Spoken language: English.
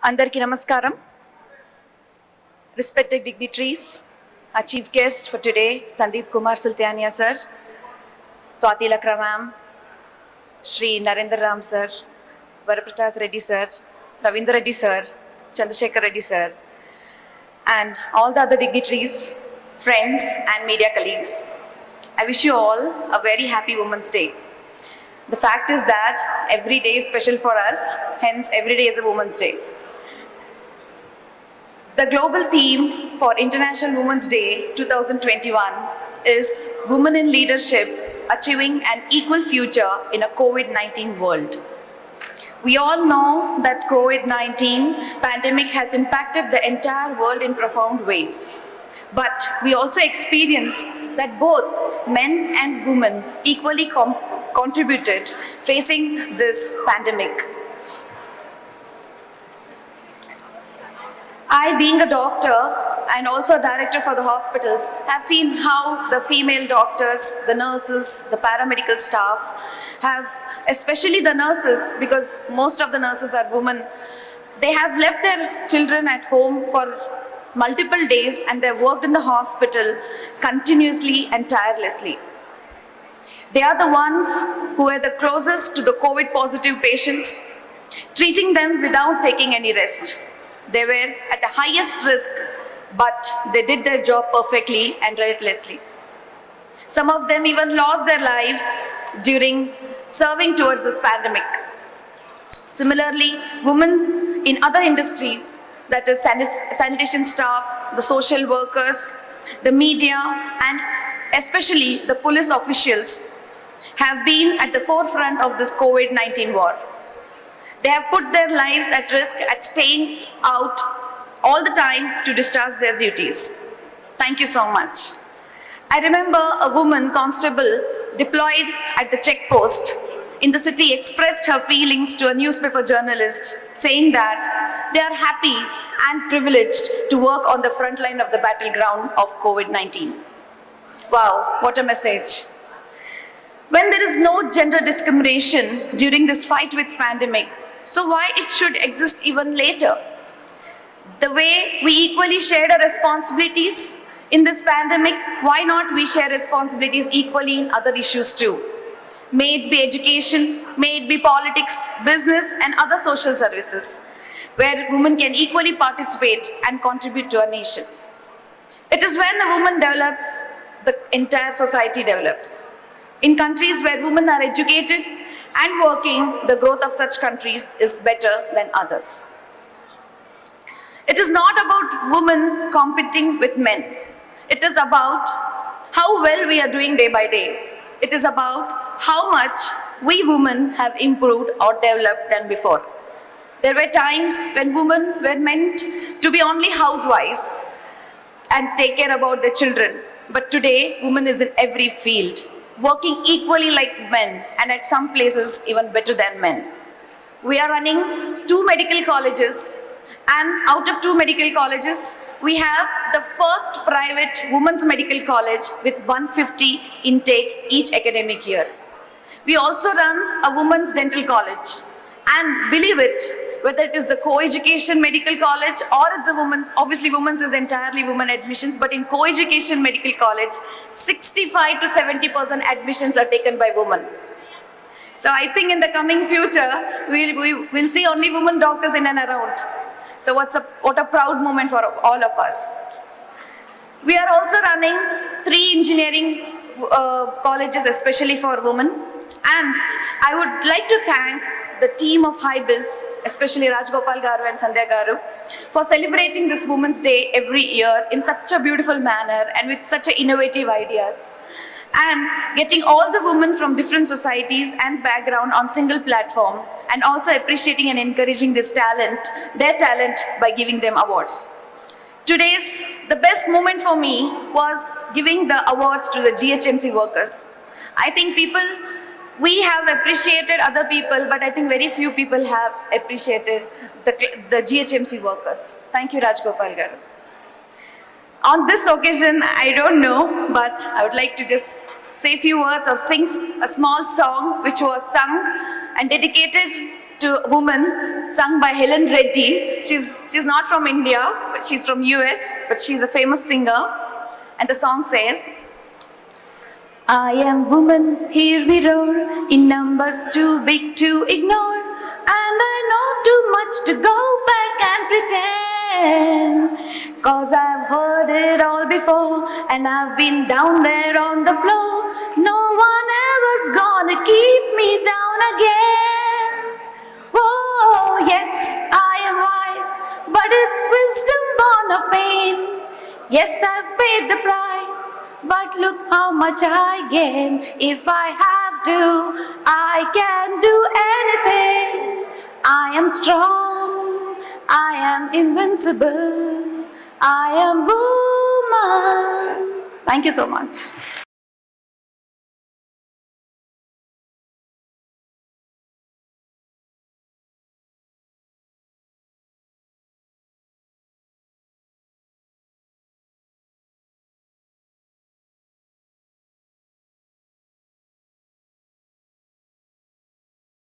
Andarki Namaskaram. Respected dignitaries, our chief guest for today, Sandeep Kumar Sultania sir, Swati Lakra ma'am, Shri Narendra Ram sir, Varaprasad Reddy sir, Ravindra Reddy sir, Chandrasekhar Reddy sir, and all the other dignitaries, friends and media colleagues. I wish you all a very happy Women's Day. The fact is that every day is special for us, hence every day is a Women's Day. The global theme for International Women's Day 2021 is Women in Leadership Achieving an Equal Future in a COVID-19 World. We all know that COVID-19 pandemic has impacted the entire world in profound ways. But we also experience that both men and women equally contributed facing this pandemic. I, being a doctor and also a director for the hospitals, have seen how the female doctors, the nurses, the paramedical staff have, especially the nurses, because most of the nurses are women, they have left their children at home for multiple days and they've worked in the hospital continuously and tirelessly. They are the ones who are the closest to the COVID positive patients, treating them without taking any rest. They were at the highest risk, but they did their job perfectly and relentlessly. Some of them even lost their lives during serving towards this pandemic. Similarly, women in other industries, that is sanitation staff, the social workers, the media, and especially the police officials have been at the forefront of this COVID-19 war. They have put their lives at risk at staying out all the time to discharge their duties. Thank you so much. I remember a woman constable deployed at the check post in the city expressed her feelings to a newspaper journalist, saying that they are happy and privileged to work on the front line of the battleground of COVID-19. Wow, what a message. When there is no gender discrimination during this fight with pandemic, so why it should exist even later? The way we equally shared our responsibilities in this pandemic, why not we share responsibilities equally in other issues too? May it be education, may it be politics, business and other social services, where women can equally participate and contribute to our nation. It is when a woman develops, the entire society develops. In countries where women are educated and working, the growth of such countries is better than others. It is not about women competing with men. It is about how well we are doing day by day. It is about how much we women have improved or developed than before. There were times when women were meant to be only housewives and take care about their children. But today, women is in every field, working equally like men and at some places even better than men. We are running 2 medical colleges, and out of 2 medical colleges, we have the first private women's medical college with 150 intake each academic year. We also run a women's dental college, and believe it, whether it is the co-education medical college or it's a women's, obviously women's is entirely women admissions, but in co-education medical college, 65 to 70% admissions are taken by women. So I think in the coming future, we'll see only women doctors in and around. So what a proud moment for all of us. We are also running 3 engineering colleges, especially for women. And I would like to thank the team of HIBIS, especially Rajgopal Garu and Sandhya Garu, for celebrating this Women's Day every year in such a beautiful manner and with such innovative ideas. And getting all the women from different societies and background on single platform, and also appreciating and encouraging their talent by giving them awards. The best moment for me was giving the awards to the GHMC workers. I think we have appreciated other people, but I think very few people have appreciated the GHMC workers. Thank you, Rajgopal Garu. On this occasion, I don't know, but I would like to just say a few words or sing a small song which was sung and dedicated to Woman, sung by Helen Reddy. She's not from India, but she's from US, but she's a famous singer. And the song says, I am woman, hear me roar, in numbers too big to ignore, and I know too much to go back and pretend. Cause I've heard it all before, and I've been down there on the floor. No one ever's gonna keep me down again. Oh, yes, I am wise, but it's wisdom born of pain. Yes, I've paid the price, but look how much I gain. If I have to, I can do anything. I am strong, I am invincible, I am woman. Thank you so much.